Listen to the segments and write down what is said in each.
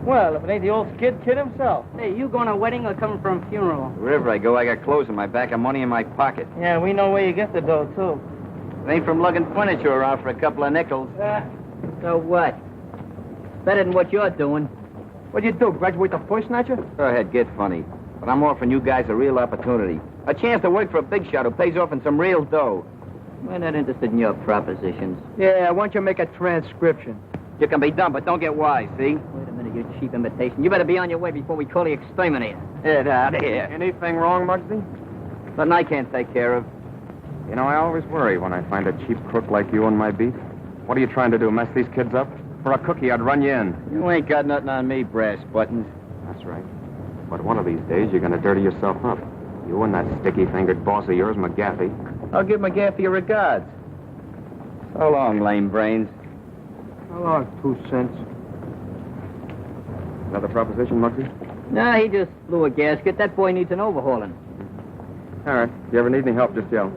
Well, if it ain't the old skid kid himself. Hey, you going to a wedding or coming from a funeral? Wherever I go, I got clothes in my back and money in my pocket. Yeah, we know where you get the dough, too. It ain't from lugging furniture around for a couple of nickels. So what? Better than what you're doing. What'd you do, graduate the voice snatcher? Go ahead, get funny. But I'm offering you guys a real opportunity. A chance to work for a big shot who pays off in some real dough. We're not interested in your propositions. Yeah, why don't you make a transcription? You can be dumb, but don't get wise, see? Wait a minute, you cheap imitation. You better be on your way before we call the exterminator. Get out of here. Anything wrong, Muggsy? Nothing I can't take care of. You know, I always worry when I find a cheap crook like you on my beat. What are you trying to do, mess these kids up? For a cookie, I'd run you in. You ain't got nothing on me, brass buttons. That's right. But one of these days, you're going to dirty yourself up. You and that sticky-fingered boss of yours, McGaffey. I'll give McGaffey your regards. So long, lame brains. How long? 2 cents. Another proposition, Muggsy? Nah, he just blew a gasket. That boy needs an overhauling. All right. If you ever need any help, just yell. Go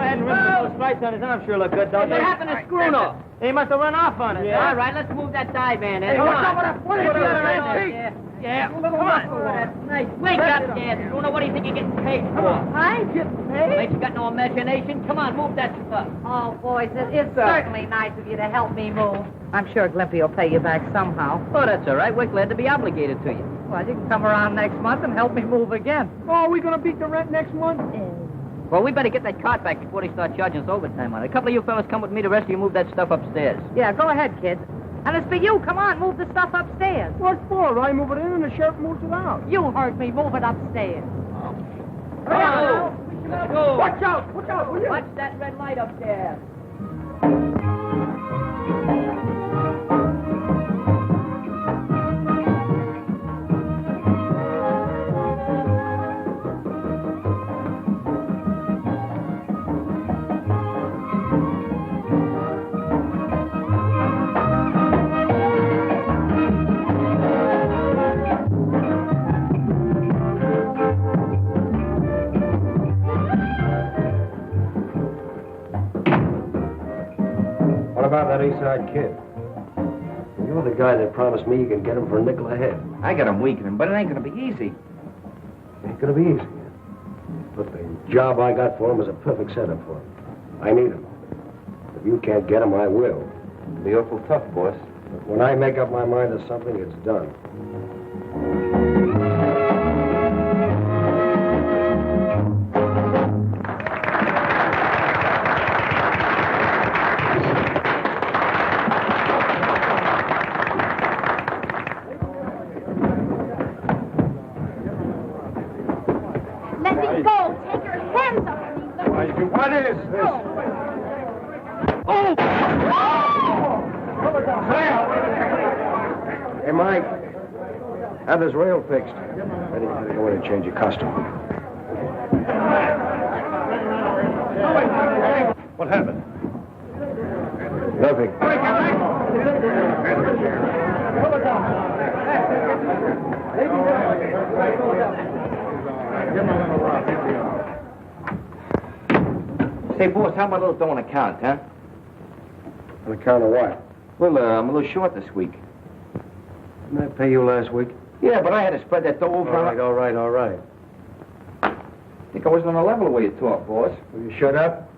ahead and rip those stripes on his arm. Sure look good, don't they? What happened to Scroono? He must have run off on it. Yeah. All right, let's move that dive man in. Hey, Come what's on. up with that? What is Yeah. Yeah. Come on. That's nice. Wake up, Dad. Scroono, what do you think you're getting paid for? I get paid? Ain't you got no imagination? Come on, move that stuff. Oh, boys, it's certainly nice of you to help me move. I'm sure Glimpy will pay you back somehow. Oh, that's all right. We're glad to be obligated to you. Well, you can come around next month and help me move again. Oh, are we going to beat the rent next month? Well, we better get that cart back before they start charging us overtime on it. A couple of you fellas come with me. The rest of you move that stuff upstairs. Yeah, go ahead, kids. And it's for you. Come on, move the stuff upstairs. What for? I move it in and the sheriff moves it out. You heard me. Move it upstairs. Go! Go! Watch out! Watch out, will you? Watch that red light up there. What about that Eastside kid? You're the guy that promised me you can get him for a nickel a head. I got him weakening, but it ain't going to be easy. Ain't gonna be easy. But the job I got for him is a perfect setup for him. I need him. If you can't get him, I will. It'll be awful tough, boss. But when I make up my mind to something, it's done. Let me go. Take your hands off me. What is this? Oh! Hey, Mike. Have this rail fixed. Ready to go in and change your costume. What happened? Nothing. Say, boss, how about a little dough on account, huh? On account of what? Well, I'm a little short this week. Didn't I pay you last week? Yeah, but I had to spread that dough over. All right. I think I wasn't on the level the way you talk, boss. Will you shut up?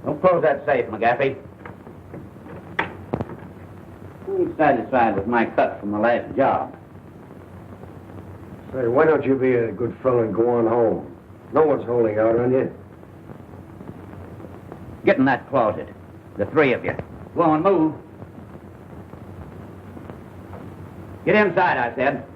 Don't close that safe, McGaffey. You ain't satisfied with my cut from the last job. Say, why don't you be a good fellow and go on home? No one's holding out on you. Get in that closet. The three of you. Go on, move. Get inside, I said.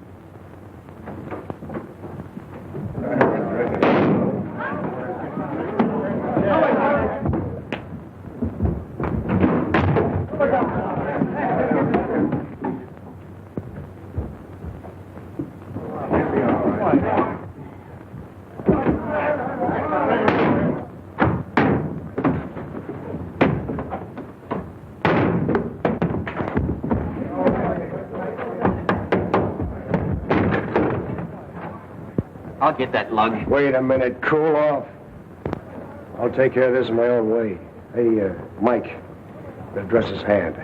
I'll get that lug. Wait a minute, cool off. I'll take care of this in my own way. Hey, Mike, address his hand.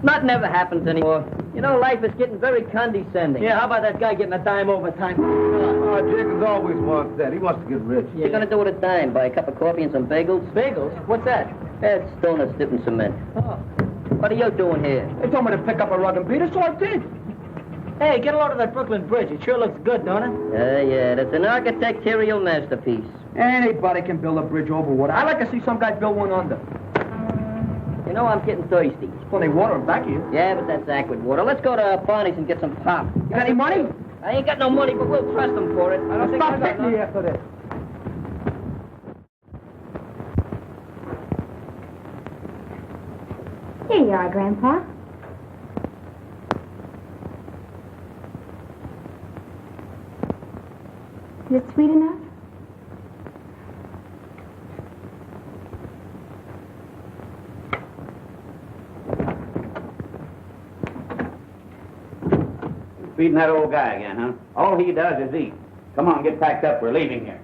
Nothing ever happens anymore. You know, life is getting very condescending. Yeah, how about that guy getting a dime overtime? Jacobs always wants that. He wants to get rich. What are you gonna do with a dime? Buy a cup of coffee and some bagels? Bagels? What's that? It's donuts dipped in cement. Oh. What are you doing here? They told me to pick up a rug and beat it, so I did. Hey, get a load of that Brooklyn Bridge. It sure looks good, don't it? Yeah, that's an architectural masterpiece. Anybody can build a bridge over water. I'd like to see some guy build one under. You know, I'm getting thirsty. There's plenty of water in back of you. Yeah, but that's aqua water. Let's go to Barney's and get some pop. You got any money? I ain't got no money, but we'll trust them for it. I don't Stop hitting me after this. Here you are, Grandpa. Is it sweet enough? Feeding that old guy again, huh? All he does is eat. Come on, get packed up. We're leaving here.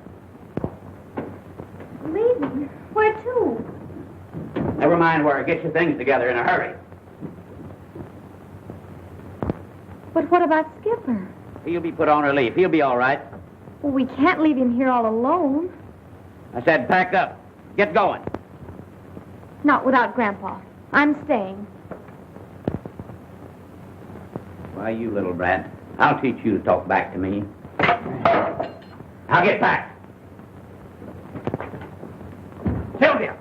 Leaving? Where to? Never mind where. Get your things together in a hurry. But what about Skipper? He'll be put on relief. He'll be all right. Well, we can't leave him here all alone. I said pack up. Get going. Not without Grandpa. I'm staying. Why, you little brat. I'll teach you to talk back to me. Now get back. Sylvia!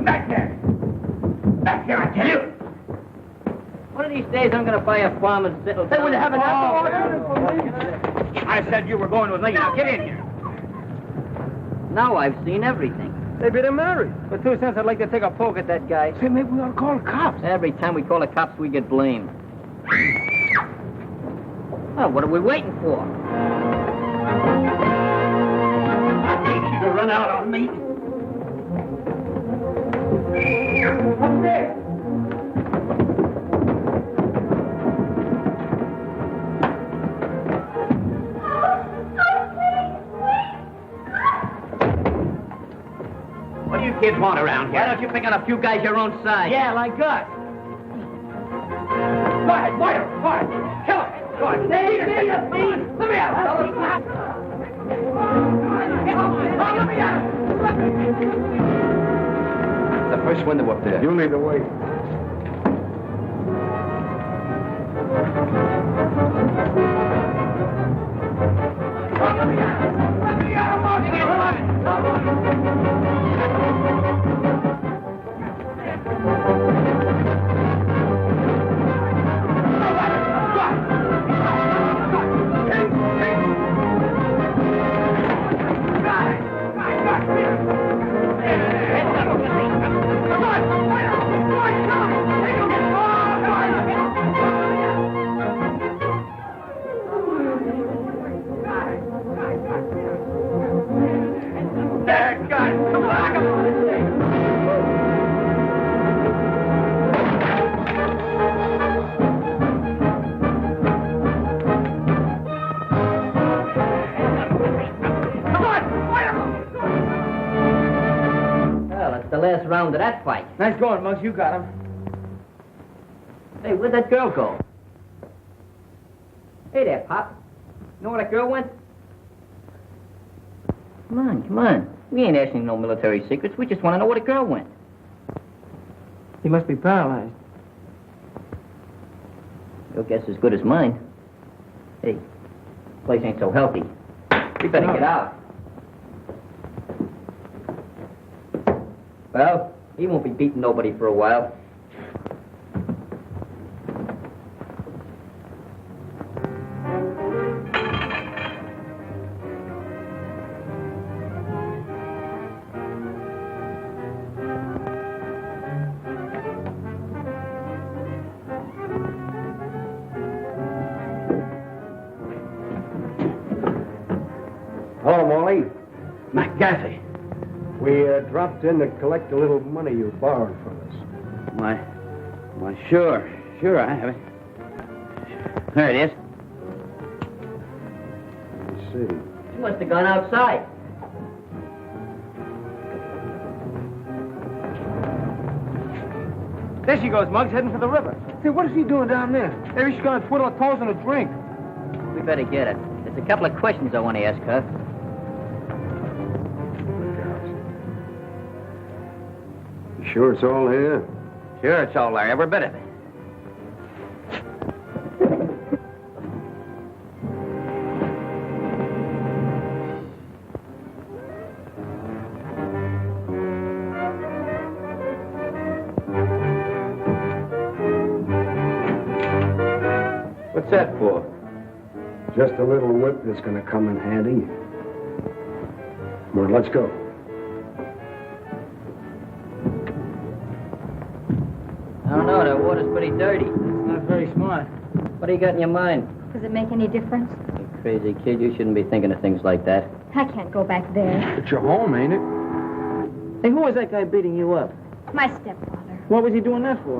Back there. Back there, I tell you. One of these days, I'm gonna buy a farm and settle down. Hey, will you have an apple? I said you were going with me. Now get in here. Now I've seen everything. They better marry. For 2 cents, I'd like to take a poke at that guy. Say, maybe we ought to call the cops. Every time we call the cops, we get blamed. Oh, what are we waiting for? I hate you to run out on me. Up there. What do you kids want around here? Why don't you pick on a few guys your own size? Yeah, like us. Go ahead, fire him. Fire him. Kill him. Go ahead. Stay here, please. Let me out. Let me out. The first window up there. You lead the way. round to that fight. Nice going, Muggs. You got him. Hey, where'd that girl go? Hey there, Pop. You know where that girl went? Come on, come on. We ain't asking no military secrets. We just want to know where the girl went. He must be paralyzed. Your guess is as good as mine. Hey, this place ain't so healthy. We better get out. Well, he won't be beating nobody for a while. Hello, Molly. McGaffey. We dropped in to collect a little money you borrowed from us. Why, sure, I have it. There it is. Let's see. She must have gone outside. There she goes, Muggs, heading for the river. Hey, what is she doing down there? Maybe she's going to twiddle her toes in a drink. We better get it. There's a couple of questions I want to ask her. You sure it's all here? Sure, it's all there, every bit of it. What's that for? Just a little whip that's going to come in handy. Come on, let's go. I don't know, that water's pretty dirty. Not very smart. What do you got in your mind? Does it make any difference? You crazy kid, you shouldn't be thinking of things like that. I can't go back there. It's your home, ain't it? Hey, who was that guy beating you up? My stepfather. What was he doing that for?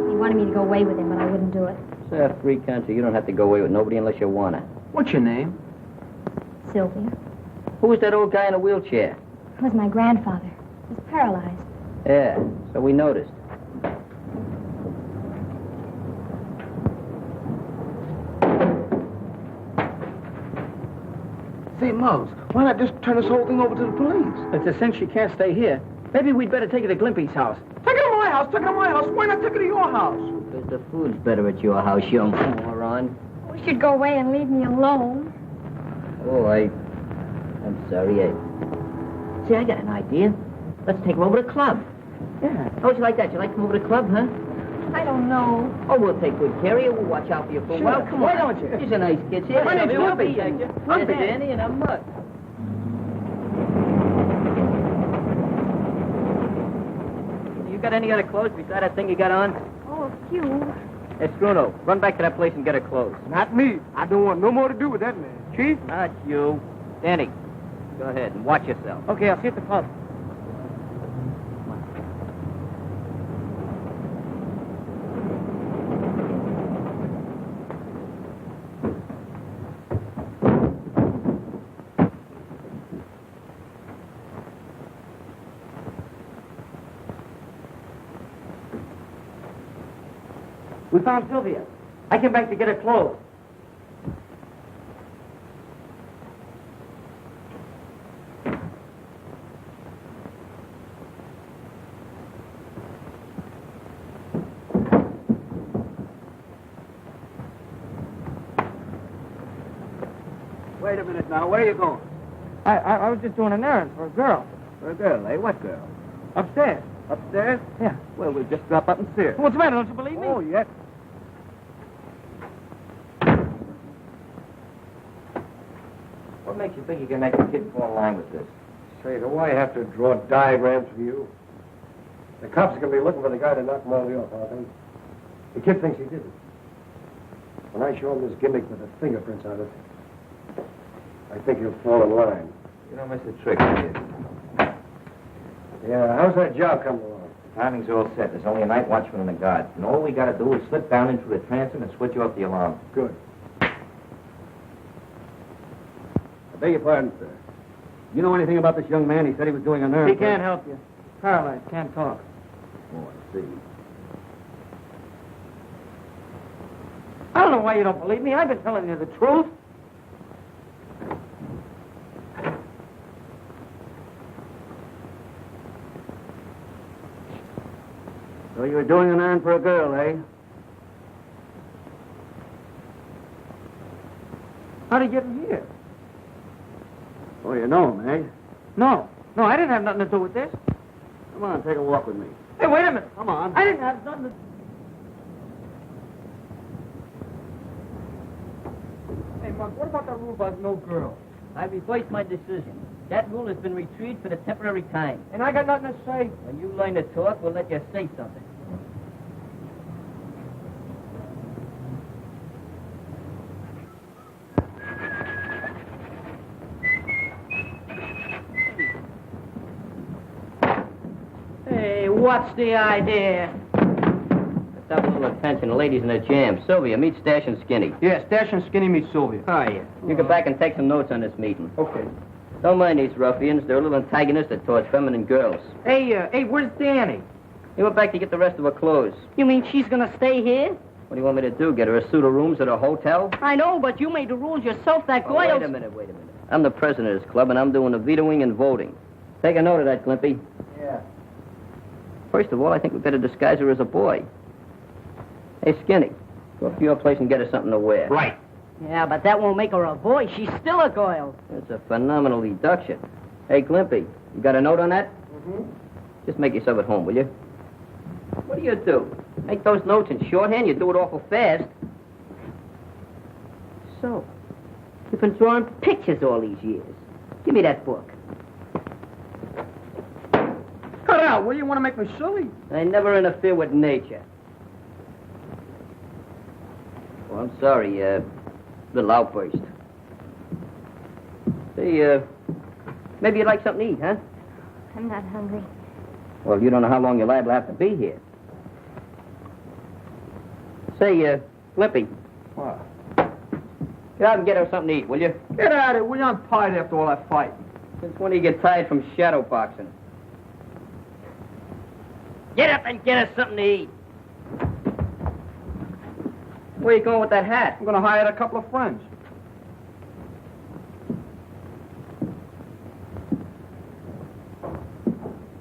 He wanted me to go away with him, but I wouldn't do it. It's a free country. You don't have to go away with nobody unless you want to. What's your name? Sylvia. Who was that old guy in a wheelchair? It was my grandfather. He was paralyzed. Yeah, so we noticed. Say, Muggs, why not just turn this whole thing over to the police? It's a cinch she can't stay here. Maybe we'd better take her to Glimpy's house. Take her to my house! Take her to my house! Why not take her to your house? Because the food's better at your house, young moron. We should go away and leave me alone. Oh, I'm sorry. See, I got an idea. Let's take her over to the club. Yeah. How'd you like that? You like to come over to the club, huh? I don't know. Oh, we'll take good care of you. We'll watch out for you for a while. Come Why on. don't you? She's a nice kid. See, My name's Lippy. There's Danny and I'm Mutt. You got any other clothes besides that thing you got on? Oh, a few. Hey, Struno, run back to that place and get her clothes. Not me. I don't want no more to do with that man. Chief? Not you. Danny, go ahead and watch yourself. Okay, I'll see you at the pub. We found Sylvia. I came back to get her clothes. Wait a minute now, where are you going? I was just doing an errand for a girl. For a girl, eh? What girl? Upstairs. Upstairs? Yeah. Well, we'll just drop up and see her. What's the matter? Don't you believe me? Oh, yes. What makes you think you can make a kid fall in line with this? Say, do I have to draw diagrams for you? The cops are going to be looking for the guy to knock Molly off, aren't they? The kid thinks he did it. When I show him this gimmick with the fingerprints on it, I think he'll fall in line. You don't miss a trick, do you? Yeah, how's that job coming along? The timing's all set. There's only a night watchman and a guard. And all we got to do is slip down into the transom and switch off the alarm. Good. I beg your pardon, sir. You know anything about this young man? He said he was doing an errand. He can't help you. Paralyzed, can't talk. Oh, I see. I don't know why you don't believe me. I've been telling you the truth. So you were doing an errand for a girl, eh? How'd he get in here? Oh, you know him, eh? No, I didn't have nothing to do with this. Come on, take a walk with me. Hey, wait a minute. Come on. I didn't have nothing to... Hey, Mark, what about that rule about no girl? I revised my decision. That rule has been retrieved for the temporary time. And I got nothing to say. When you learn to talk, we'll let you say something. Hey, what's the idea? Stop a little attention. The lady's in a jam. Sylvia, meet Stash and Skinny. Yeah, Stash and Skinny meet Sylvia. Oh, yeah. You go back and take some notes on this meeting. Okay. Don't mind these ruffians. They're a little antagonistic towards feminine girls. Hey, where's Danny? He went back to get the rest of her clothes. You mean she's gonna stay here? What do you want me to do? Get her a suit of rooms at a hotel? I know, but you made the rules yourself. That Oh, girl... wait a minute. I'm the president of this club, and I'm doing the vetoing and voting. Take a note of that, Glimpy. Yeah. First of all, I think we better disguise her as a boy. Hey, Skinny, go up to your place and get her something to wear. Right. Yeah, but that won't make her a boy. She's still a girl. That's a phenomenal deduction. Hey, Glimpy, you got a note on that? Mm-hmm. Just make yourself at home, will you? What do? Make those notes in shorthand? You do it awful fast. So, you've been drawing pictures all these years. Give me that book. Cut it out, will you? Want to make me silly? I never interfere with nature. Oh, I'm sorry, little outburst. Say, maybe you'd like something to eat, huh? I'm not hungry. Well, you don't know how long your lad will have to be here. Say, Flippy. What? Get out and get her something to eat, will you? Get out of it. We're not tired after all that fight. Since when do you get tired from shadow boxing? Get up and get us something to eat. Where you going with that hat? I'm going to hire a couple of friends.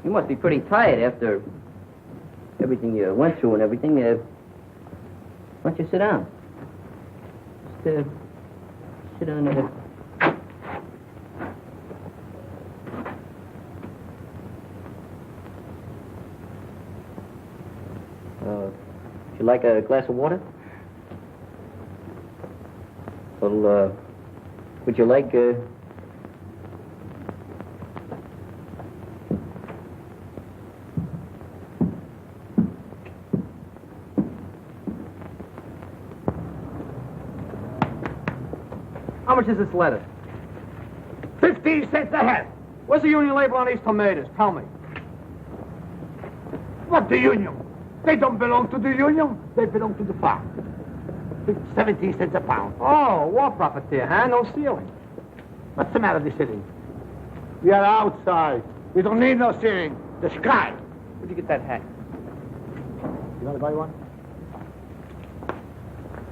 You must be pretty tired after everything you went through and everything. Why don't you sit down? Just, sit down there. Would you like a glass of water? Well, would you like, How much is this lettuce? 15 cents a head. Where's the union label on these tomatoes? Tell me. What the union? They don't belong to the union. They belong to the farm. 17 cents a pound. Oh, war profiteer, huh? No ceiling. What's the matter with the ceiling? We are outside. We don't need no ceiling. The sky. Where'd you get that hat? You want to buy one?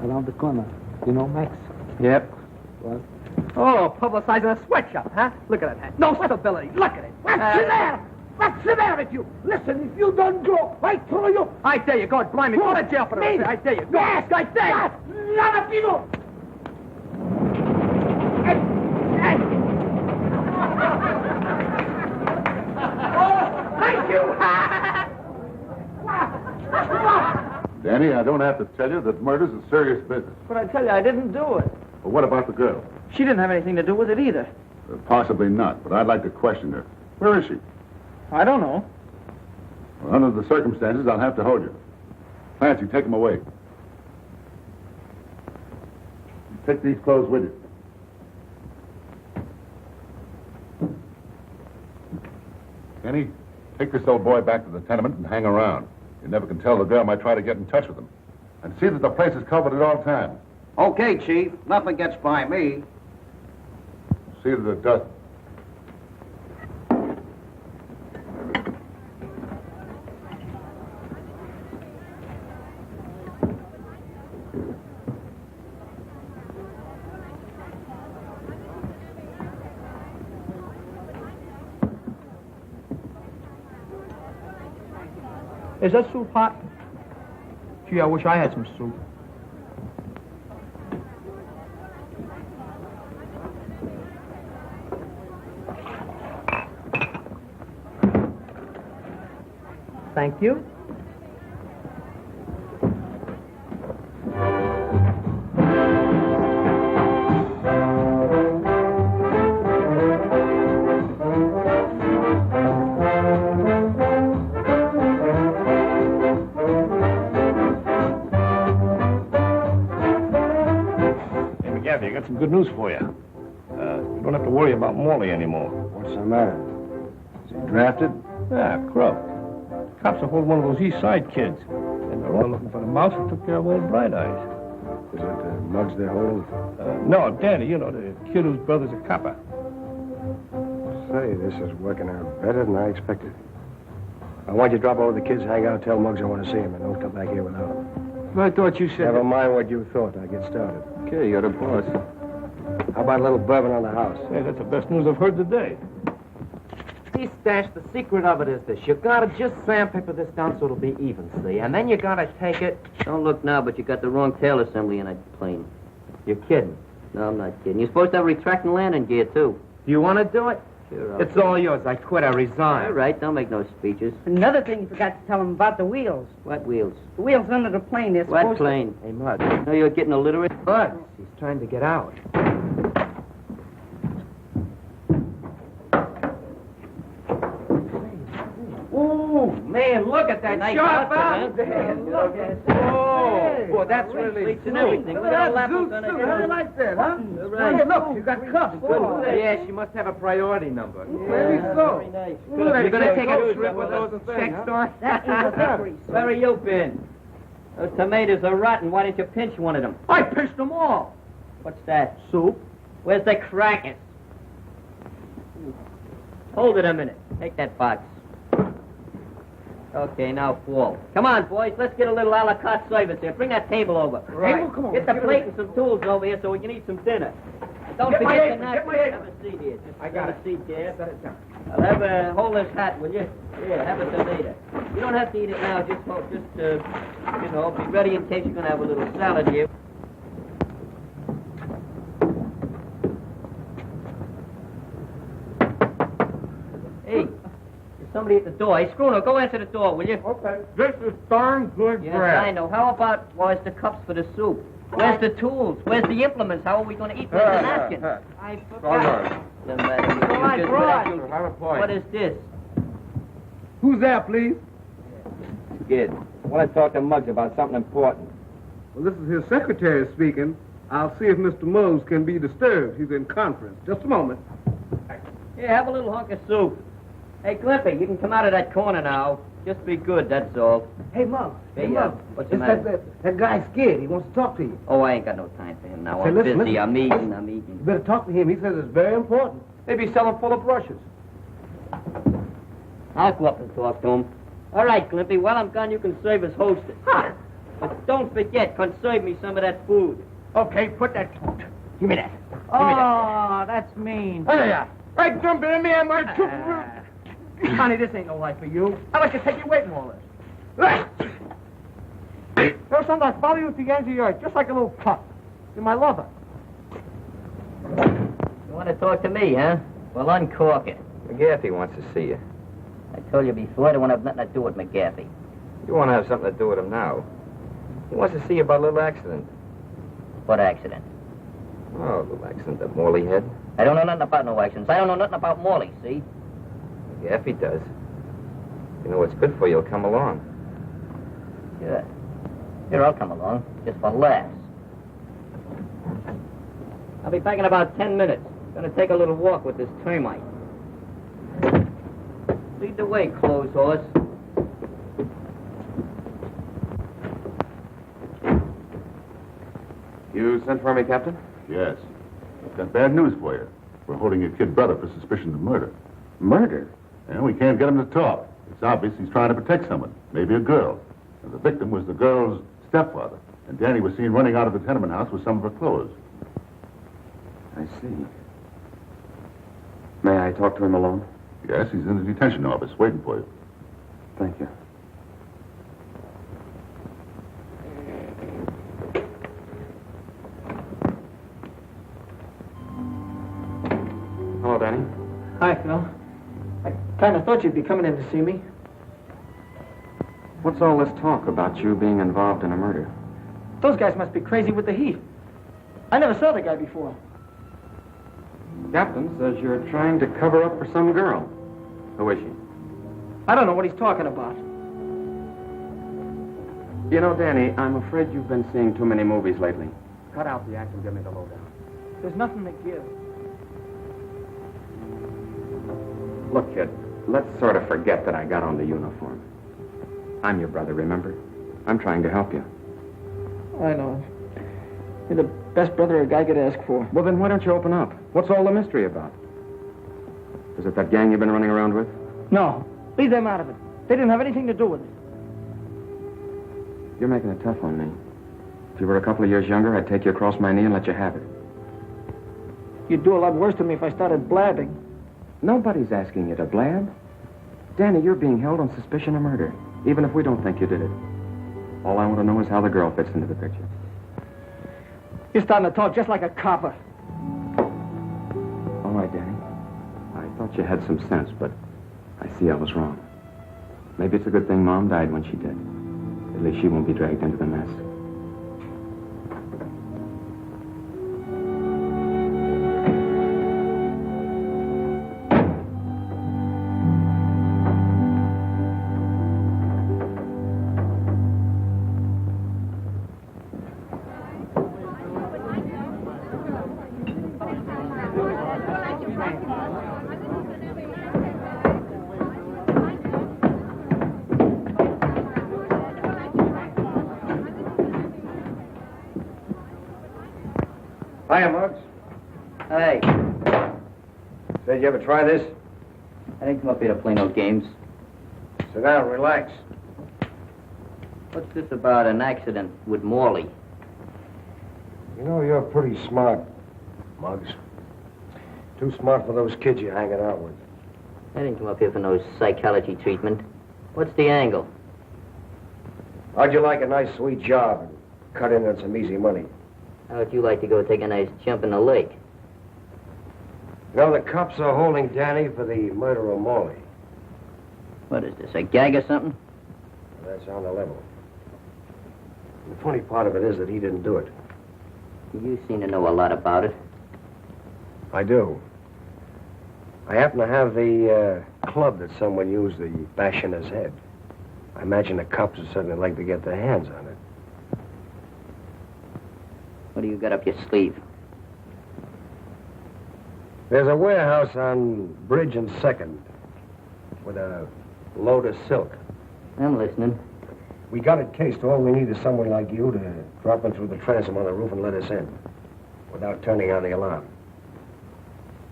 Around the corner. You know Max? Yep. What? Oh, publicizing a sweatshop, huh? Look at that hat. No stability. Look at it. What's the matter? What's the matter with you? Listen, if you don't go, I throw you. I dare you. God, blind me. Go to jail for this. I dare you. Go. Yes, I dare you. None of you. Thank you. Danny, I don't have to tell you that murder's a serious business. But I tell you, I didn't do it. But what about the girl? She didn't have anything to do with it either. Possibly not, but I'd like to question her. Where is she? I don't know. Well, under the circumstances, I'll have to hold you. Clancy, take them away. Take these clothes with you. Danny, take this old boy back to the tenement and hang around. You never can tell, the girl might try to get in touch with him. And see that the place is covered at all times. Okay, Chief. Nothing gets by me. See that it doesn't. Is that soup hot? Gee, I wish I had some soup. Thank you. I got some good news for you. You don't have to worry about Morley anymore. What's the matter? Is he drafted? Yeah, crook. Cops are holding one of those East Side kids. And they're all looking for the mouse that took care of old Bright Eyes. Is that the mugs they're holding? No, Danny, you know, the kid whose brother's a copper. Say, this is working out better than I expected. I want you to drop over the kids, hang out, tell Muggs I want to see him, and don't come back here without him. I thought you said... Never mind what you thought. I get started. Okay, you're the boss. How about a little bourbon on the house? Hey, that's the best news I've heard today. See, Stash, the secret of it is this. You gotta just sandpaper this down so it'll be even, see? And then you gotta take it... Don't look now, but you got the wrong tail assembly in that plane. You're kidding. No, I'm not kidding. You're supposed to have retracting landing gear, too. Do you want to do it? Sure, It's all yours. I quit. I resign. All right, don't make no speeches. Another thing you forgot to tell him about the wheels. What wheels? The wheels under the plane. They're What supposed plane? Hey, Mud. No, you're getting illiterate. Mud. He's trying to get out. Ooh, man, look at that Nice sharp outfit, out man. there. Look at that. Oh, boy, that's really Cleats and cool. everything. With all apples on it. I like that, huh? Right. Hey, look, you got cuffs. Yeah, she must have a priority number. Maybe so. Very nice. You're gonna take a Good. trip with those check store? That is a victory. Where have you been? Those tomatoes are rotten. Why didn't you pinch one of them? I pinched them all. What's that? Soup. Where's the crackers? Hold it a minute. Take that box. Okay, now fall. Come on, boys. Let's get a little a la carte service here. Bring that table over. Right. Table? Come on. Get the plate and some tools over here so we can eat some dinner. Don't Get my forget apron, the get my napkins. apron. Have a seat here. Just I got have a seat there. Set it down. I'll have hold this hat, will you? Yeah, have it till later. You don't have to eat it now. Just be ready in case you're going to have a little salad here. Hey, there's somebody at the door. Hey, Schooner, go answer the door, will you? Okay. This is darn good Yes, bread. I know. How about, where's the cups for the soup? Where's the tools? Where's the implements? How are we going to eat? Where's the napkins? I forgot. Doesn't matter. I You brought. just- Have a point. What is this? Who's there, please? Kid, I want to talk to Muggs about something important. Well, this is his secretary speaking. I'll see if Mr. Mose can be disturbed. He's in conference. Just a moment. Here, have a little hunk of soup. Hey, Clippy, you can come out of that corner now. Just be good, that's all. Hey, Mug. Hey, what's the It's matter? that guy's scared. He wants to talk to you. Oh, I ain't got no time for him now. Say, I'm listen, busy. listen. I'm eating. You better talk to him. He says it's very important. Maybe sell him full of brushes. I'll go up and talk to him. All right, Clippy, while I'm gone, you can serve as hostess. But don't forget, conserve me some of that food. Okay, put that... Give me that. Oh, that's mean. Hey, hey, jump in me, I'm going to... Honey, this ain't no life for you. I'd like to take you away from all this. First time I follow you to the ends of the earth, just like a little pup. You're my lover. You want to talk to me, huh? Well, uncork it. McGaffey wants to see you. I told you before, I don't want to have nothing to do with McGaffey. You want to have something to do with him now. He wants to see you about a little accident. What accident? Oh, a little accident that Morley had. I don't know nothing about no accidents. I don't know nothing about Morley, see? McGaffey does. You know what's good for you, he'll come along. Sure. Here, I'll come along, just for laughs. I'll be back in about 10 minutes. Gonna take a little walk with this termite. Lead the way, clothes horse. You sent for me, Captain? Yes. I've got bad news for you. We're holding your kid brother for suspicion of murder. Murder? And we can't get him to talk. It's obvious he's trying to protect someone, maybe a girl. And the victim was the girl's stepfather. And Danny was seen running out of the tenement house with some of her clothes. I see. May I talk to him alone? Yes, he's in the detention office waiting for you. Thank you. Hello, Danny. Hi, Phil. I kind of thought you'd be coming in to see me. What's all this talk about you being involved in a murder? Those guys must be crazy with the heat. I never saw the guy before. Captain says you're trying to cover up for some girl. Who is she? I don't know what he's talking about. You know, Danny, I'm afraid you've been seeing too many movies lately. Cut out the act and give me the lowdown. There's nothing to give. Look, kid, let's sort of forget that I got on the uniform. I'm your brother, remember? I'm trying to help you. I know. You're the best brother a guy could ask for. Well, then why don't you open up? What's all the mystery about? Is it that gang you've been running around with? No. Leave them out of it. They didn't have anything to do with it. You're making it tough on me. If you were a couple of years younger, I'd take you across my knee and let you have it. You'd do a lot worse to me if I started blabbing. Nobody's asking you to blab. Danny, you're being held on suspicion of murder, even if we don't think you did it. All I want to know is how the girl fits into the picture. You're starting to talk just like a copper. All right, Danny. I thought you had some sense, but I see I was wrong. Maybe it's a good thing Mom died when she did. At least she won't be dragged into the mess. Hiya, Muggs. Hey, Said you ever try this? I didn't come up here to play no games. Sit down, relax. What's this about an accident with Morley? You know, you're pretty smart, Muggs. Too smart for those kids you're hanging out with. I didn't come up here for no psychology treatment. What's the angle? How'd you like a nice, sweet job and cut in on some easy money? How would you like to go take a nice jump in the lake? You know, the cops are holding Danny for the murder of Morley. What is this, a gag or something? That's on the level. The funny part of it is that he didn't do it. You seem to know a lot about it. I do. I happen to have the club that someone used to bash in his head. I imagine the cops would certainly like to get their hands on it. What do you got up your sleeve? There's a warehouse on Bridge and 2nd with a load of silk. I'm listening. We got it cased. All we need is someone like you to drop in through the transom on the roof and let us in without turning on the alarm.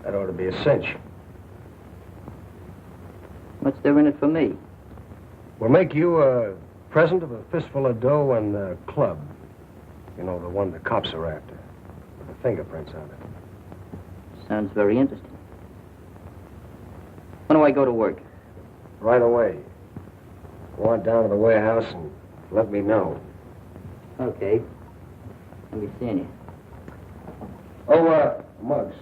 That ought to be a cinch. What's there in it for me? We'll make you a present of a fistful of dough and the club. You know, the one the cops are after. With the fingerprints on it. Sounds very interesting. When do I go to work? Right away. Go on down to the warehouse and let me know. Okay. I'll be seeing you. Oh, Muggs,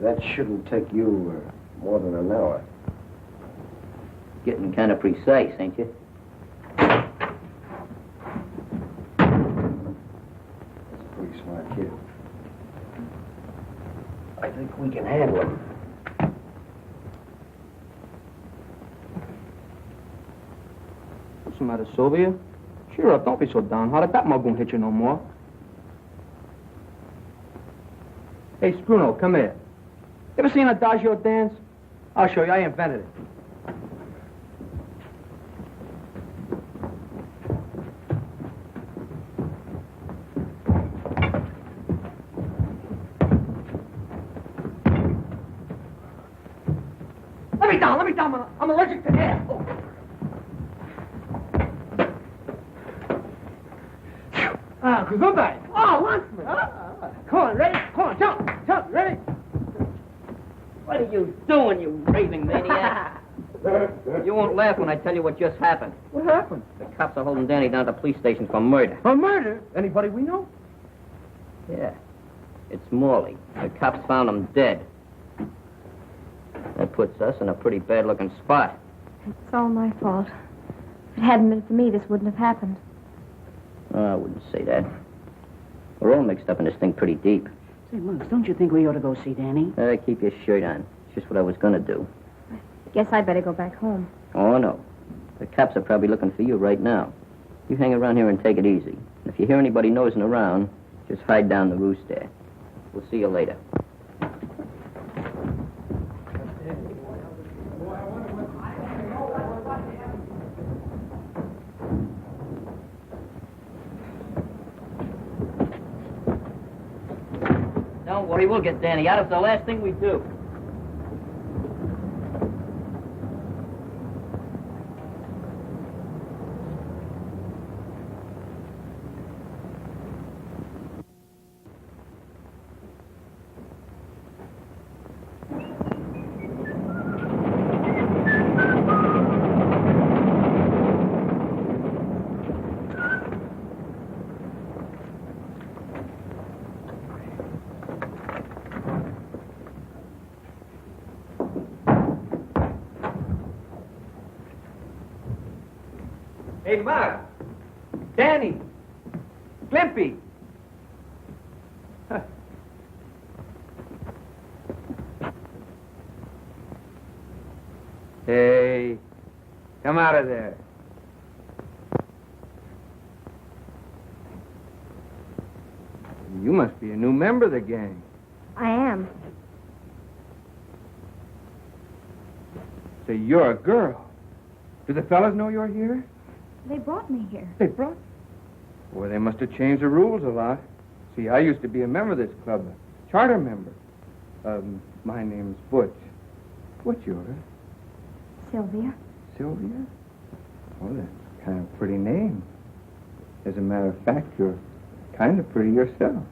that shouldn't take you more than an hour. Getting kind of precise, ain't you? Pretty smart kid. I think we can handle him. What's the matter, Sylvia? Cheer up, don't be so downhearted. That mug won't hit you no more. Hey, Spruno, come here. Ever seen Adagio dance? I'll show you. I invented it. Let me down. I'm allergic to air. Oh. Gesundheit. Oh, Landsman. Come on, ready? Come on, jump, ready? What are you doing, you raving maniac? You won't laugh when I tell you what just happened. What happened? The cops are holding Danny down at the police station for murder. For murder? Anybody we know? Yeah. It's Morley. The cops found him dead. That puts us in a pretty bad-looking spot. It's all my fault. If it hadn't been for me, this wouldn't have happened. Oh, I wouldn't say that. We're all mixed up in this thing pretty deep. Say, Monks, don't you think we ought to go see Danny? Keep your shirt on. It's just what I was going to do. Guess I'd better go back home. Oh, no. The cops are probably looking for you right now. You hang around here and take it easy. And if you hear anybody nosing around, just hide down the roost there. We'll see you later. Don't worry, we'll get Danny out. It's the last thing we do. Hey, Mark. Danny. Glimpy. Hey, come out of there. You must be a new member of the gang. I am. So you're a girl. Do the fellas know you're here? They brought me here. They brought you? Well, they must have changed the rules a lot. See, I used to be a member of this club, a charter member. My name's Butch. What's yours? Sylvia. Sylvia? Oh, that's kind of a pretty name. As a matter of fact, you're kind of pretty yourself.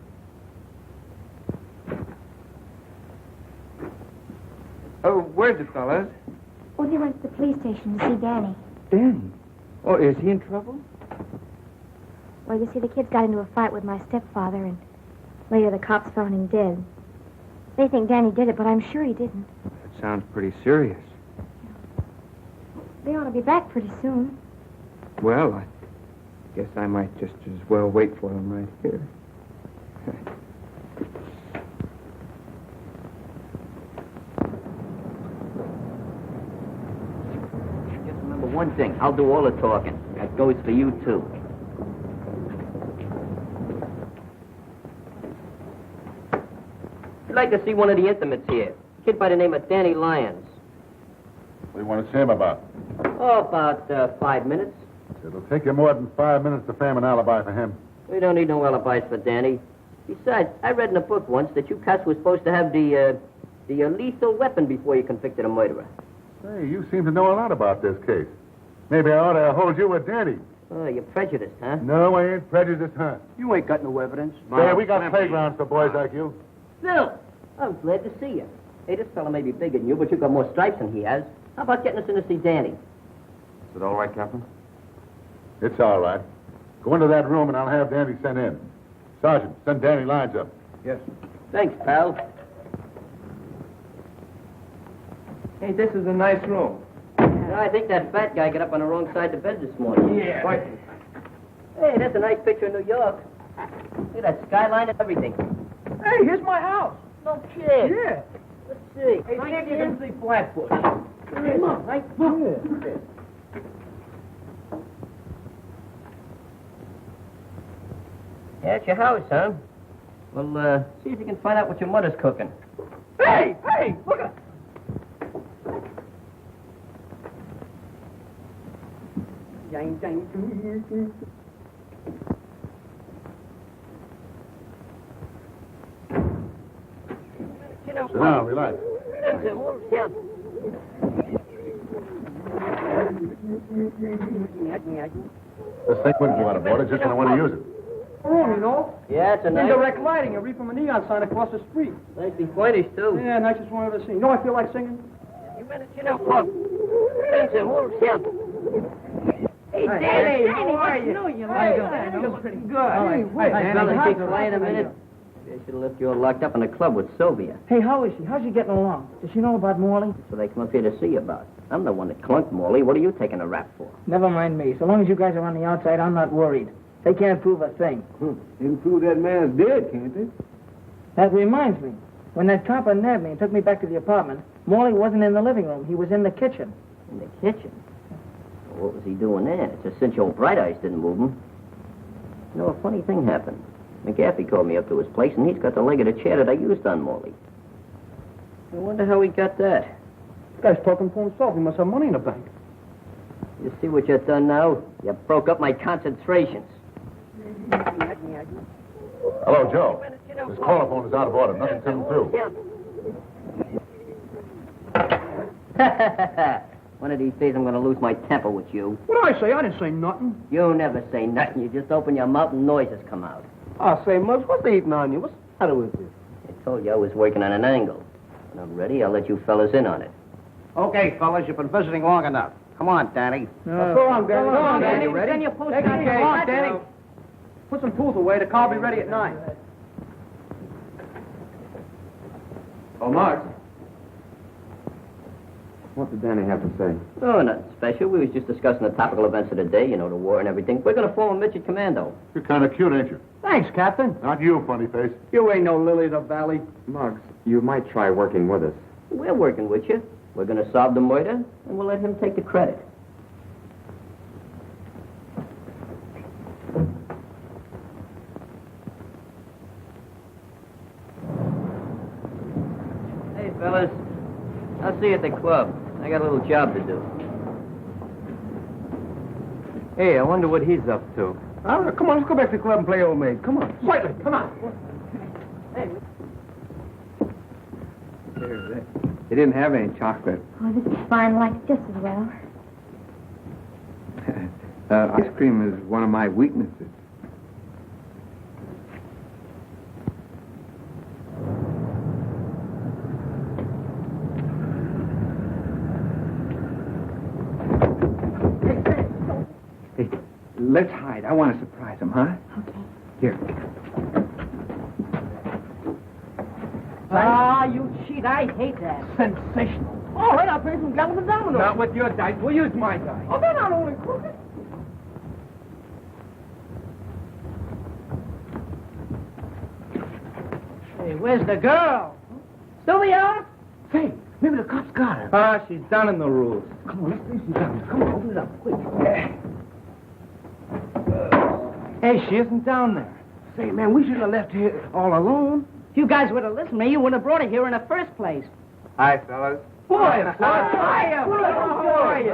Oh, where's the fellas? Oh, they went to the police station to see Danny. Danny? Oh, is he in trouble? Well, you see, the kids got into a fight with my stepfather, and later the cops found him dead. They think Danny did it, but I'm sure he didn't. That sounds pretty serious. They ought to be back pretty soon. Well, I guess I might just as well wait for them right here. Just remember one thing. I'll do all the talking. That goes for you, too. I'd like to see one of the intimates here. A kid by the name of Danny Lyons. What do you want to see him about? Oh, about 5 minutes. It'll take you more than 5 minutes to frame an alibi for him. We don't need no alibis for Danny. Besides, I read in a book once that you cats were supposed to have the lethal weapon before you convicted a murderer. Hey, you seem to know a lot about this case. Maybe I ought to hold you with Danny. Oh, you're prejudiced, huh? No, I ain't prejudiced, huh? You ain't got no evidence. Hey, we got playgrounds for boys like you. Phil, I'm glad to see you. Hey, this fella may be bigger than you, but you've got more stripes than he has. How about getting us in to see Danny? Is it all right, Captain? It's all right. Go into that room and I'll have Danny sent in. Sergeant, send Danny Lyons up. Yes. Thanks, pal. Hey, this is a nice room. I think that fat guy got up on the wrong side of the bed this morning. Yeah. Right. Hey, that's a nice picture of New York. Look at that skyline and everything. Hey, here's my house. No kid. Yeah. Let's see. Hey, see if you can see Flatbush. Come on, right? Yeah. That's your house, huh? Well, see if you can find out what your mother's cooking. Hey, look at... Sit down, relax. This thing wouldn't go out of order just when I want to use it. room, you know. Yeah, it's a nice... Indirect lighting. You read from a neon sign across the street. Nicely pointed, too. Yeah, nicest one I've ever seen. You know, I feel like singing. Hey, Danny, how are you? No, you like that. That was pretty good. Hey, Hey, fella, keep quiet a minute. They should have left you all locked up in the club with Sylvia. Hey, how is she? How's she getting along? Does she know about Morley? That's what I come up here to see you about. I'm the one that clunked Morley. What are you taking a rap for? Never mind me. So long as you guys are on the outside, I'm not worried. They can't prove a thing. They can prove that man's dead, can't they? That reminds me. When that copper nabbed me and took me back to the apartment, Morley wasn't in the living room. He was in the kitchen. In the kitchen? Well, what was he doing there? It's a cinch old Bright Eyes didn't move him. You know, a funny thing happened. McGaffey called me up to his place, and he's got the leg of the chair that I used on Morley. I wonder how he got that. This guy's talking for himself. He must have money in the bank. You see what you've done now? You broke up my concentrations. Hello, Joe. This telephone is out of order. Nothing's coming through. One of these days I'm going to lose my temper with you. What did I say? I didn't say nothing. You never say nothing. You just open your mouth and noises come out. I say, Muggs, what's eating on you? What's the matter with you? I told you I was working on an angle. When I'm ready, I'll let you fellas in on it. Okay, fellas, you've been visiting long enough. Come on, Danny. Go on, Danny. Go on, Danny. You ready? Send your post Take it on. easy. Come on, Danny. Put some tools away. The car will be ready at 9. Oh, Mark. What did Danny have to say? Oh, nothing special. We was just discussing the topical events of the day, you know, the war and everything. We're going to form a midget commando. You're kind of cute, ain't you? Thanks, Captain. Not you, funny face. You ain't no lily of the valley. Muggs, you might try working with us. We're working with you. We're going to solve the murder, and we'll let him take the credit. Hey, fellas. I'll see you at the club. I got a little job to do. Hey, I wonder what he's up to. All right, come on, let's go back to the club and play old maid. Come on. Quietly, come on. He didn't have any chocolate. Oh, this is fine, like it just as well. Ice cream is one of my weaknesses. Hey, let's hide. I want to surprise him, huh? Okay. Here. Ah, you cheat. I hate that. Sensational. All right, I'll play some galloping dominoes. Not with your dice. We'll use my dice. Oh, they're not only crooked. Hey, where's the girl? Sylvia? Say, maybe the cops got her. Ah, she's down in the rules. Come on, let's see if she's down. Come on, open it up, quick. Hey, she isn't down there. Say, man, we shouldn't have left here all alone. If you guys would have listened to me, you wouldn't have brought her here in the first place. Hi, fellas. Boy, Hiya. How are you?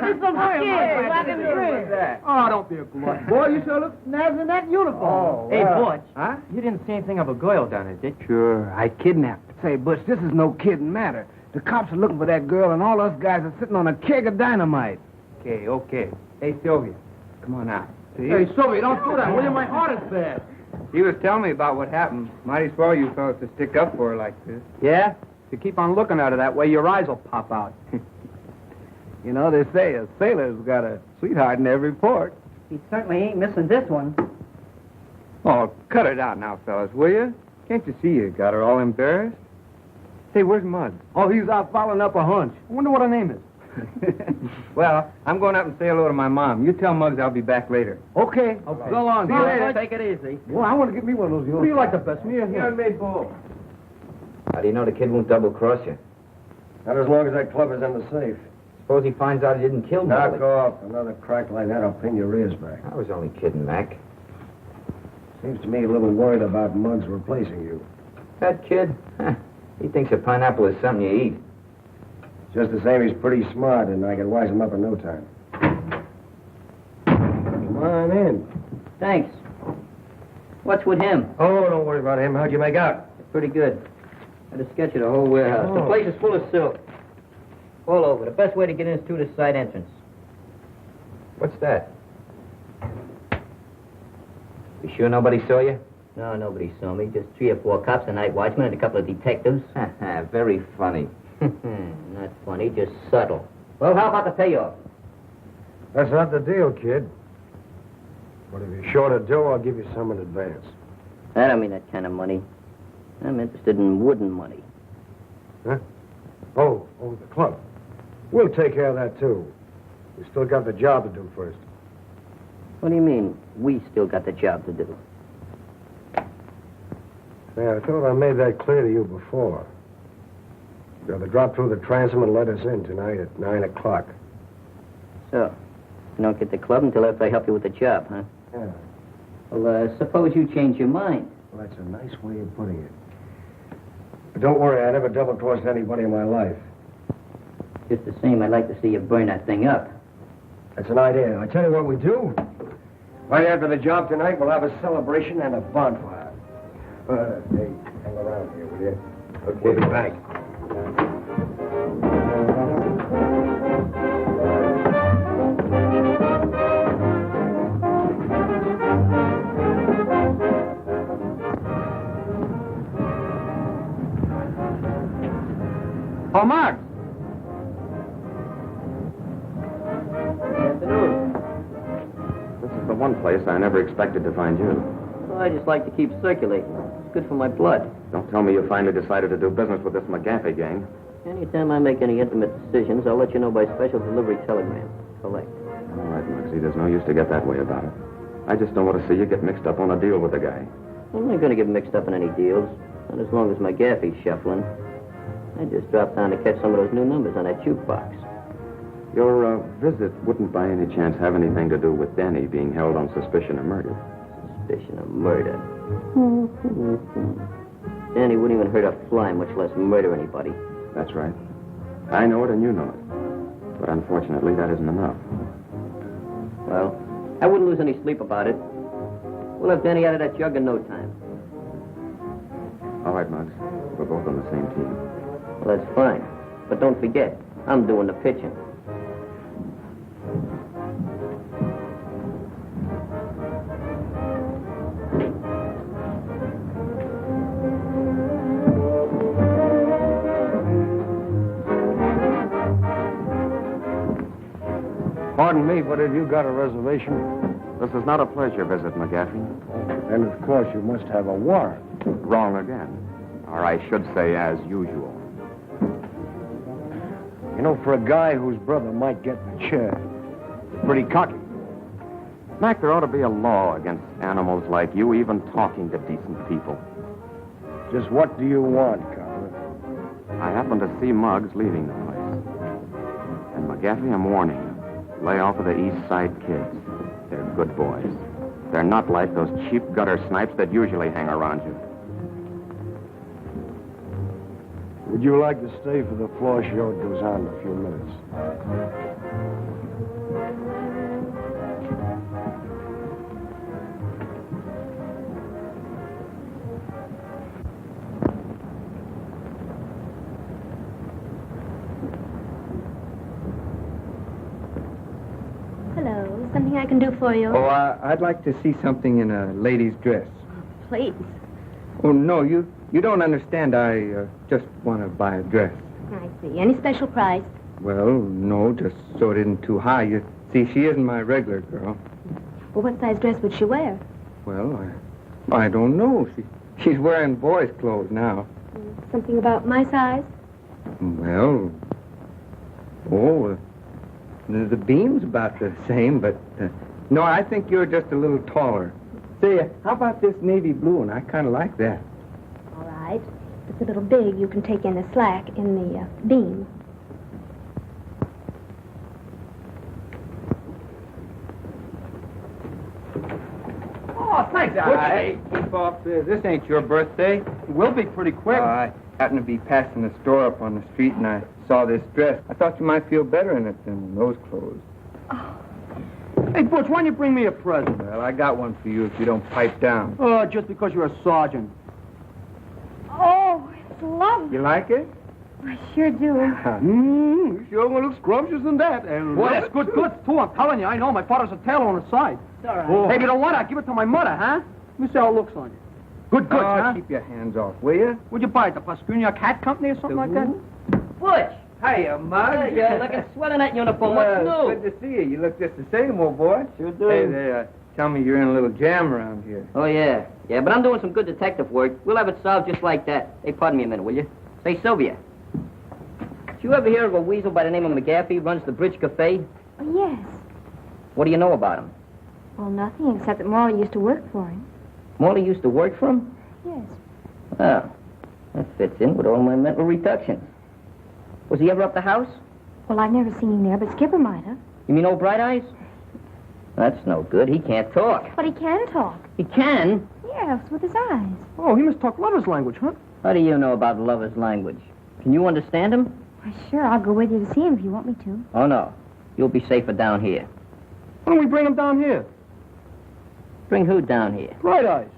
There's some kids rocking the drink. Oh, don't be a glutton. Boy, you sure look nice in that uniform. Hey, Butch. Huh? You didn't see anything of a girl down there, did you? Sure, I kidnapped her. Say, Butch, this is no kidding matter. The cops are looking for that girl, and all us guys are sitting on a keg of dynamite. Okay. Hey, Sylvia, come on out. See? Hey, Sylvia, don't do that, will you? My heart is bad. She was telling me about what happened. Mighty swell you fellas to stick up for her like this. Yeah? If you keep on looking at her that way, your eyes will pop out. You know, they say a sailor's got a sweetheart in every port. He certainly ain't missing this one. Oh, cut it out now, fellas, will you? Can't you see you got her all embarrassed? Say, where's Mud? Oh, he's out following up a hunch. I wonder what her name is. Well, I'm going up and say hello to my mom. You tell Muggs I'll be back later. Okay. So long. See you later. Take it easy. Well, I want to get me one of those. Who do you like the best, me or him? me both. How do you know the kid won't double-cross you? Not as long as that club is in the safe. Suppose he finds out he didn't kill Knock Molly. off. Another crack like that, I'll pin your ears back. I was only kidding, Mac. Seems to me a little worried about Muggs replacing you. That kid? Huh. He thinks a pineapple is something you eat. Just the same, he's pretty smart, and I can wise him up in no time. Come on in. Thanks. What's with him? Oh, don't worry about him. How'd you make out? Pretty good. Had a sketch of the whole warehouse. The place is full of silk. All over. The best way to get in is through the side entrance. What's that? You sure nobody saw you? No, nobody saw me. Just 3 or 4 cops, a night watchman, and a couple of detectives. Very funny. Not funny, just subtle. Well, how about the payoff? That's not the deal, kid. But if you're short of dough, I'll give you some in advance. I don't mean that kind of money. I'm interested in wooden money. Huh? Oh, the club. We'll take care of that, too. We still got the job to do first. What do you mean, we still got the job to do? Yeah, I thought I made that clear to you before. You're to drop through the transom and let us in tonight at 9 o'clock. So, you don't get the club until after I help you with the job, huh? Yeah. Well, suppose you change your mind. Well, that's a nice way of putting it. But don't worry, I never double-crossed anybody in my life. Just the same, I'd like to see you burn that thing up. That's an idea. I tell you what we do. Right after the job tonight, we'll have a celebration and a bonfire. Hey, hang around here, will you? Okay. We'll be back. Oh, Mark! This is the one place I never expected to find you. Well, I just like to keep circulating. It's good for my blood. Don't tell me you finally decided to do business with this McGaffey gang. Anytime I make any intimate decisions, I'll let you know by special delivery telegram. Collect. All right, Moxie, there's no use to get that way about it. I just don't want to see you get mixed up on a deal with the guy. I'm not going to get mixed up in any deals. Not as long as McGaffey's shuffling. I just dropped down to catch some of those new numbers on that jukebox. Your visit wouldn't by any chance have anything to do with Danny being held on suspicion of murder. Suspicion of murder. Danny wouldn't even hurt a fly, much less murder anybody. That's right. I know it and you know it. But unfortunately, that isn't enough. Well, I wouldn't lose any sleep about it. We'll have Danny out of that jug in no time. All right, Muggs. We're both on the same team. Well, that's fine. But don't forget, I'm doing the pitching. Pardon me, but have you got a reservation? This is not a pleasure visit, McGaffey. And of course, you must have a warrant. Wrong again. Or I should say, as usual. You know, for a guy whose brother might get in the chair, you're pretty cocky. Mac, there ought to be a law against animals like you even talking to decent people. Just what do you want, Copper? I happen to see Muggs leaving the place. And McGaffey, I'm warning you. Lay off of the East Side kids. They're good boys. They're not like those cheap gutter snipes that usually hang around you. Would you like to stay for the floor show? It goes on in a few minutes. Hello. Something I can do for you? Oh, I'd like to see something in a lady's dress. Please. Oh, no, you don't understand. I just want to buy a dress. I see. Any special price? Well, no, just so it isn't too high. You see, she isn't my regular girl. Well, what size dress would she wear? Well, I don't know. She's wearing boys' clothes now. Something about my size? Well, the beam's about the same, but no, I think you're just a little taller. Say, how about this navy blue one? I kind of like that. All right. If it's a little big, you can take in the slack in the beam. Oh, thanks, Hey, keep off this. This ain't your birthday. It will be pretty quick. I happened to be passing the store up on the street, and I saw this dress. I thought you might feel better in it than those clothes. Hey, Butch, why don't you bring me a present? Well, I got one for you if you don't pipe down. Oh, just because you're a sergeant. Oh, it's lovely. You like it? I sure do. You sure gonna look scrumptious in that. Well, that's good goods, too. I'm telling you, I know. My father's a tailor on the side. It's all right. Oh. Hey, if you don't want it, I'll give it to my mother, huh? Let me see how it looks on you. Good goods, huh? Keep your hands off, will you? Where'd you buy it? The Pascunia Cat Company or something like that? Butch! Hiya, Mug. You're looking swell in that uniform. What's new? Good to see you. You look just the same, old boy. Sure do. Hey, tell me you're in a little jam around here. Oh, yeah. Yeah, but I'm doing some good detective work. We'll have it solved just like that. Hey, pardon me a minute, will you? Say, Sylvia. Did you ever hear of a weasel by the name of McGaffey? Runs the Bridge Cafe? Oh, yes. What do you know about him? Well, nothing, except that Morley used to work for him. Morley used to work for him? Yes. Oh, that fits in with all my mental reductions. Was he ever up the house? Well, I've never seen him there, but Skipper might have. You mean old Bright Eyes? That's no good. He can't talk. But he can talk. He can? Yes, with his eyes. Oh, he must talk lover's language, huh? How do you know about lover's language? Can you understand him? Why, sure, I'll go with you to see him if you want me to. Oh, no. You'll be safer down here. Why don't we bring him down here? Bring who down here? Bright Eyes.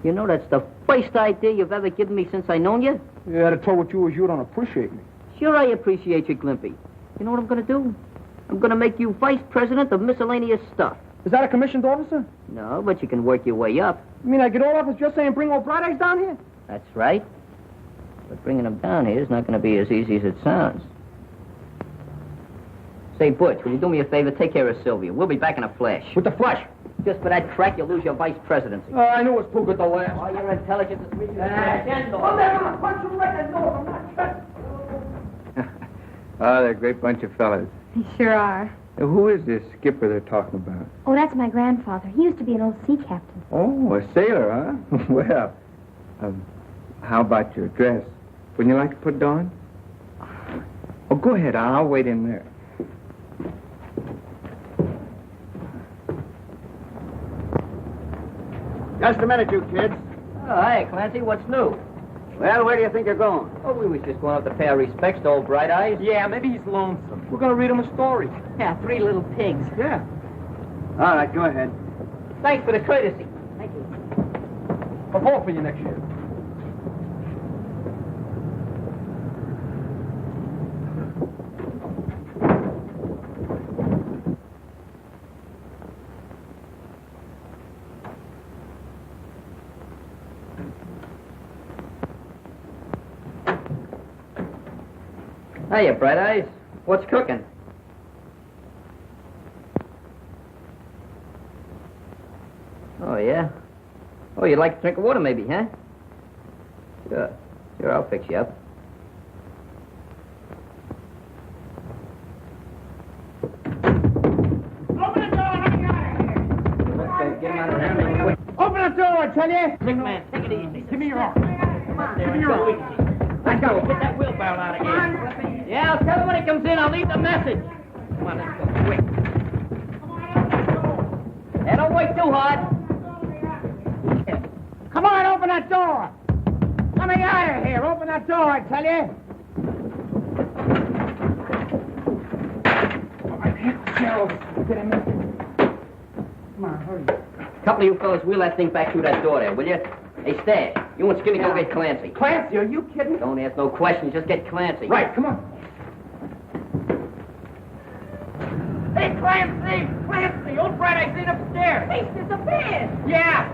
You know, that's the first idea you've ever given me since I known you. Yeah, to tell what you was, you don't appreciate me. Sure, I appreciate you, Glimpy. You know what I'm going to do? I'm going to make you vice president of miscellaneous stuff. Is that a commissioned officer? No, but you can work your way up. You mean I get all off as just saying bring old Bright Eyes down here? That's right. But bringing him down here is not going to be as easy as it sounds. Say, Butch, will you do me a favor? Take care of Sylvia. We'll be back in a flash. With the flash? Just for that crack, you'll lose your vice presidency. I knew it was too good to last. Oh, your intelligence is really... I'm gonna punch you right in the nose. I'm not trying. Oh, they're a great bunch of fellas. They sure are. Now, who is this skipper they're talking about? Oh, that's my grandfather. He used to be an old sea captain. Oh, a sailor, huh? Well, how about your dress? Wouldn't you like to put it on? Oh, go ahead. I'll wait in there. Just a minute, you kids. Oh, hey, Clancy, what's new? Well, where do you think you're going? Oh, we was just going up to pay our respects to old Bright Eyes. Yeah, maybe he's lonesome. We're gonna read him a story. Yeah, 3 little pigs. Yeah. All right, go ahead. Thanks for the courtesy. Thank you. I'll vote for you next year. Hiya, Bright Eyes. What's cooking? Oh, yeah? Oh, you'd like a drink of water, maybe, huh? Sure. Sure, I'll fix you up. Open the door and let me out of here. Get him out of there. Open the door, I tell you. Big man, take it easy. Give me your arm. Come on, Give me your arm. Let's go. Get that wheelbarrow out of here. Yeah, I'll tell him when he comes in. I'll leave the message. Come on, let's go quick. Hey, don't wait too hard. Come on, open that door. Let me out of here. Open that door, I tell you. All right, here, Gerald. Get him in. Come on, hurry. Couple of you fellas wheel that thing back through that door there, will you? Hey, Stash, you and Skinny go get Clancy. Clancy, are you kidding? Don't ask no questions, just get Clancy. Right, come on. Hey, Clancy! Clancy! Old Bright Eyes ain't upstairs. He's disappeared. Yeah.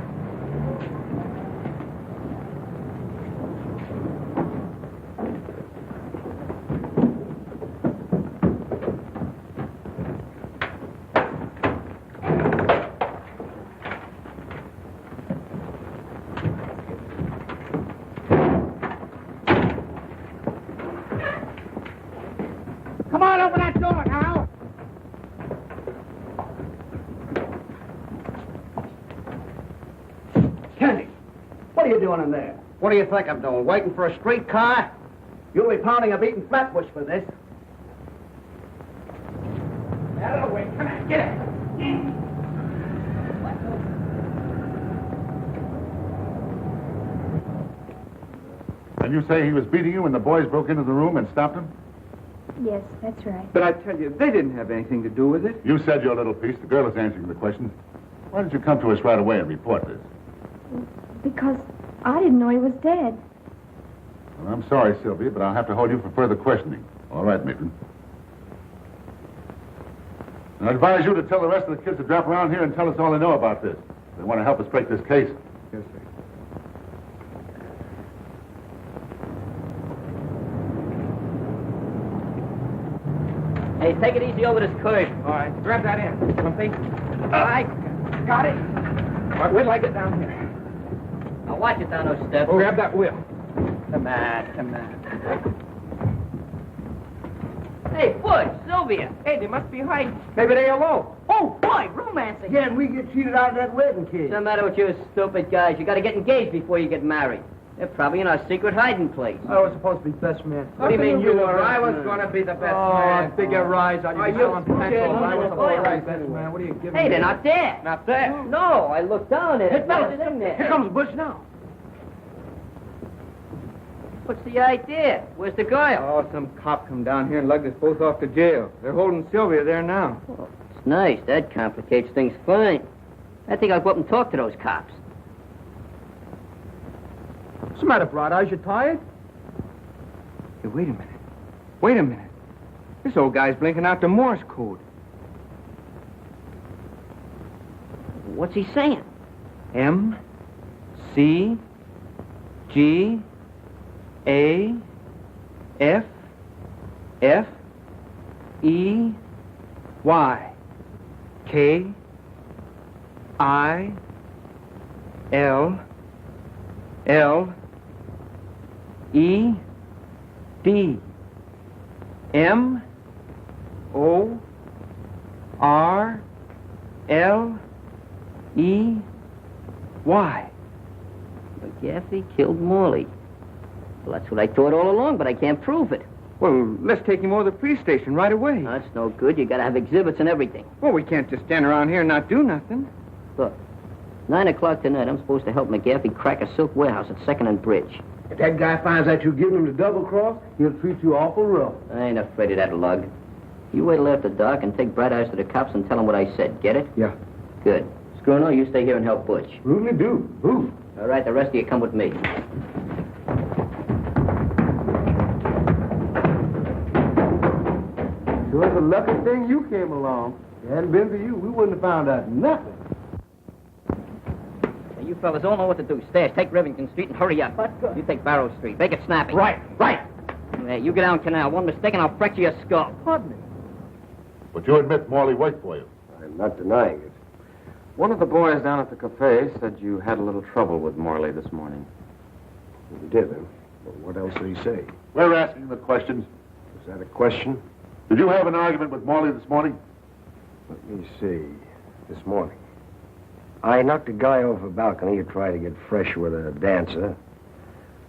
Come on, open that door now. Kenny, what are you doing in there? What do you think I'm doing? Waiting for a streetcar? You'll be pounding a beaten flatbush for this. Out of the way. Come on, get it. And you say he was beating you when the boys broke into the room and stopped him? Yes, that's right. But I tell you, they didn't have anything to do with it. You said your little piece. The girl is answering the questions. Why did you come to us right away and report this? Because I didn't know he was dead. Well, I'm sorry, Sylvia, but I'll have to hold you for further questioning. All right, Matron. I advise you to tell the rest of the kids to drop around here and tell us all they know about this. They want to help us break this case. Yes, sir. Hey, take it easy over this curve. All right, grab that end, Grumpy. All right, got it. All right, wait till I get down here. Now watch it down those steps. Oh, grab that wheel. Come on, come on. Hey, Butch, Sylvia. Hey, they must be hiding. Maybe they alone. Oh, boy, romancing. Yeah, and we get cheated out of that wedding cake. What's the matter with you stupid guys? You gotta get engaged before you get married. They're probably in our secret hiding place. I was supposed to be best man. What do you mean you were? I was going to be the best man. Oh, bigger rise on you. Are you selling pencils. kidding? I was always best man. What are you giving me? Hey, they're not there. Not there. No, I looked down at it. It's in there. Here comes Butch now. What's the idea? Where's the girl? Oh, some cop come down here and lugged us both off to jail. They're holding Sylvia there now. Oh, it's nice. That complicates things fine. I think I'll go up and talk to those cops. What's the matter, Bright Eyes? You tired? Hey, wait a minute. Wait a minute. This old guy's blinking out the Morse code. What's he saying? M, C, G, A, F, F, E, Y, K, I, L, L, E, D, M, O, R, L, E, Y. McGaffey killed Morley. Well, that's what I thought all along, but I can't prove it. Well, let's take him over to the police station right away. No, that's no good. You gotta have exhibits and everything. Well, we can't just stand around here and not do nothing. Look, 9 o'clock tonight, I'm supposed to help McGaffey crack a silk warehouse at 2nd and Bridge. If that guy finds out you giving him the double cross, he'll treat you awful rough. I ain't afraid of that lug. You wait till after dark and take Bright Eyes to the cops and tell them what I said. Get it? Yeah. Good. Scrono, you stay here and help Butch. Really do. Who? All right, the rest of you come with me. Sure, it's a lucky thing you came along. If it hadn't been for you, we wouldn't have found out nothing. Now, you fellas all know what to do. Stash, take Rivington Street and hurry up. You take Barrow Street. Make it snappy. Right. Yeah, you get down Canal. One mistake and I'll fracture your skull. Pardon me. But you admit Morley worked for you. I'm not denying it. One of the boys down at the cafe said you had a little trouble with Morley this morning. We did, huh? Well, what else did he say? We're asking the questions. Is that a question? Did you have an argument with Morley this morning? Let me see. This morning. I knocked a guy off a balcony who tried to get fresh with a dancer.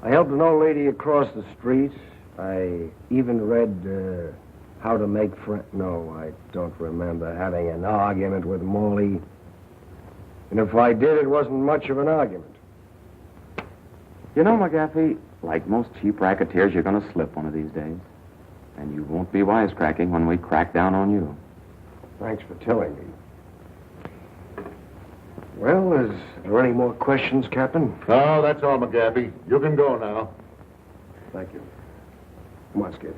I helped an old lady across the street. I even read How to Make Friends. No, I don't remember having an argument with Morley. And if I did, it wasn't much of an argument. You know, McGaffey, like most cheap racketeers, you're going to slip one of these days. And you won't be wisecracking when we crack down on you. Thanks for telling me. Well, is there any more questions, Captain? No, that's all, McGaffey. You can go now. Thank you. Come on, Skid.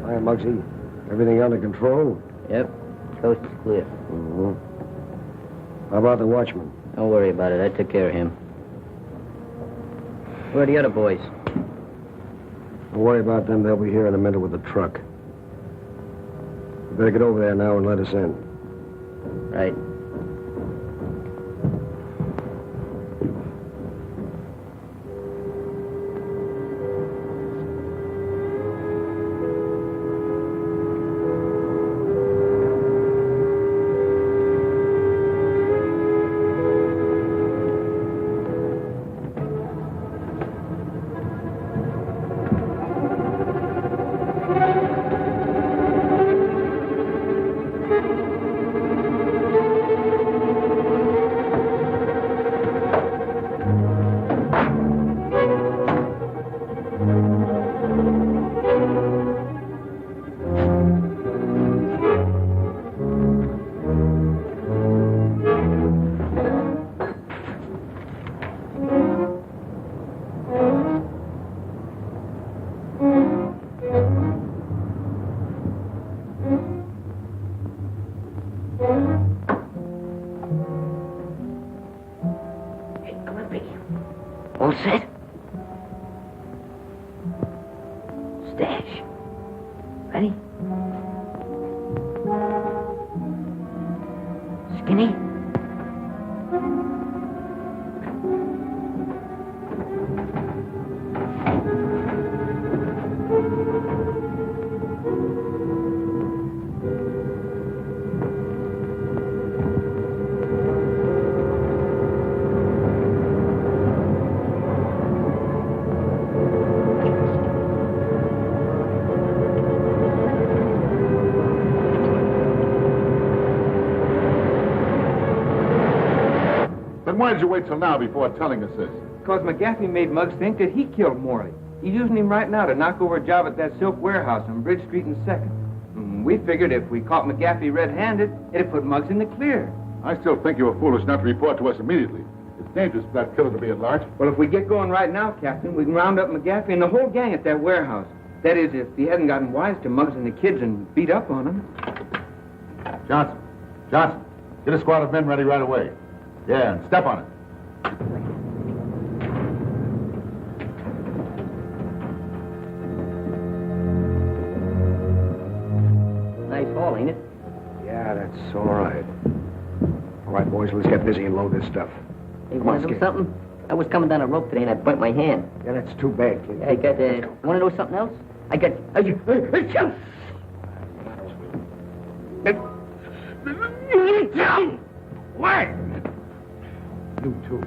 Hi, Muggsy. Everything under control? Yep. Coast is clear. Mm-hmm. How about the watchman? Don't worry about it. I took care of him. Where are the other boys? Don't worry about them. They'll be here in a minute with the truck. You better get over there now and let us in. Right. All set? Stash. Ready? Skinny? Why did you wait till now before telling us this? Because McGaffey made Muggs think that he killed Morley. He's using him right now to knock over a job at that silk warehouse on Bridge Street and 2nd. We figured if we caught McGaffey red-handed, it'd put Muggs in the clear. I still think you were foolish not to report to us immediately. It's dangerous for that killer to be at large. Well, if we get going right now, Captain, we can round up McGaffey and the whole gang at that warehouse. That is, if he hadn't gotten wise to Muggs and the kids and beat up on them. Johnson, get a squad of men ready right away. Yeah, and step on it. Nice haul, ain't it? Yeah, that's all right. All right, boys, let's get busy and load this stuff. Hey, want to do something? I was coming down a rope today and I burnt my hand. Yeah, that's too bad, kid. I got, want to know something else? I got, What? You too.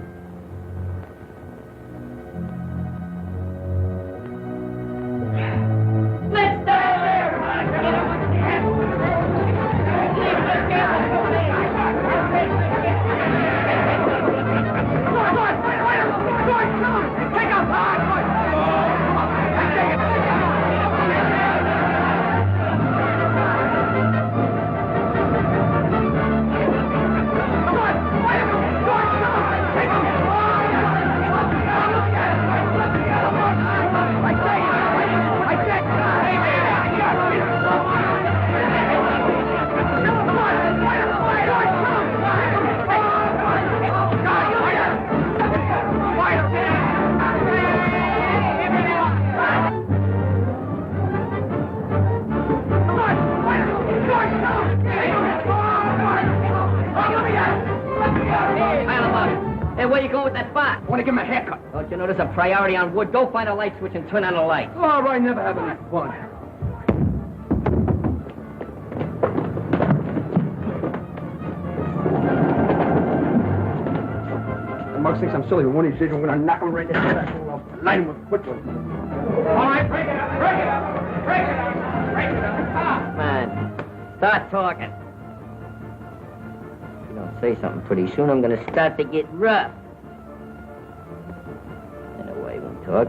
Where you going with that spot? I want to give him a haircut. Don't you know there's a priority on wood? Go find a light switch and turn on the light. All right, never have any fun. Muggs thinks I'm silly. One of these days, I'm going to knock him right in the head. I'll light him with quickly. All right, break it up, break it up, break it up, break it up. Man, start talking. If you don't say something pretty soon, I'm going to start to get rough. Anyway, we talk.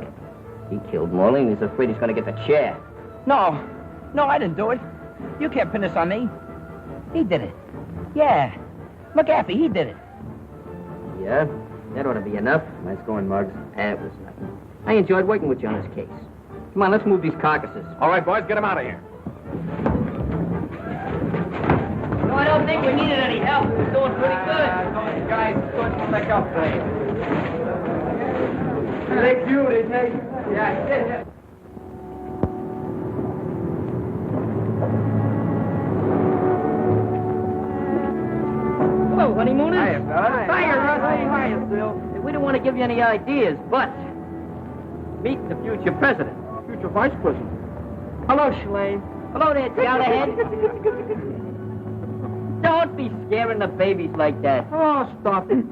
He killed Morley and he's afraid he's going to get the chair. No, I didn't do it. You can't pin this on me. He did it. Yeah, McGaffey, he did it. Yeah? That ought to be enough. Nice going, Muggs. That was nothing. I enjoyed working with you on this case. Come on, let's move these carcasses. All right, boys, get them out of here. No, I don't think we needed any help. We're doing pretty good. Those guys couldn't make up for you. They do, didn't they? Yeah. Hello, honeymooners. Hiya, fella. Hiya, Rusty. Hiya, Phil. We don't want to give you any ideas, but meet the future president. Future vice president. Hello, Shalane. Hello there, Jowlerhead. Don't be scaring the babies like that. Oh, stop it.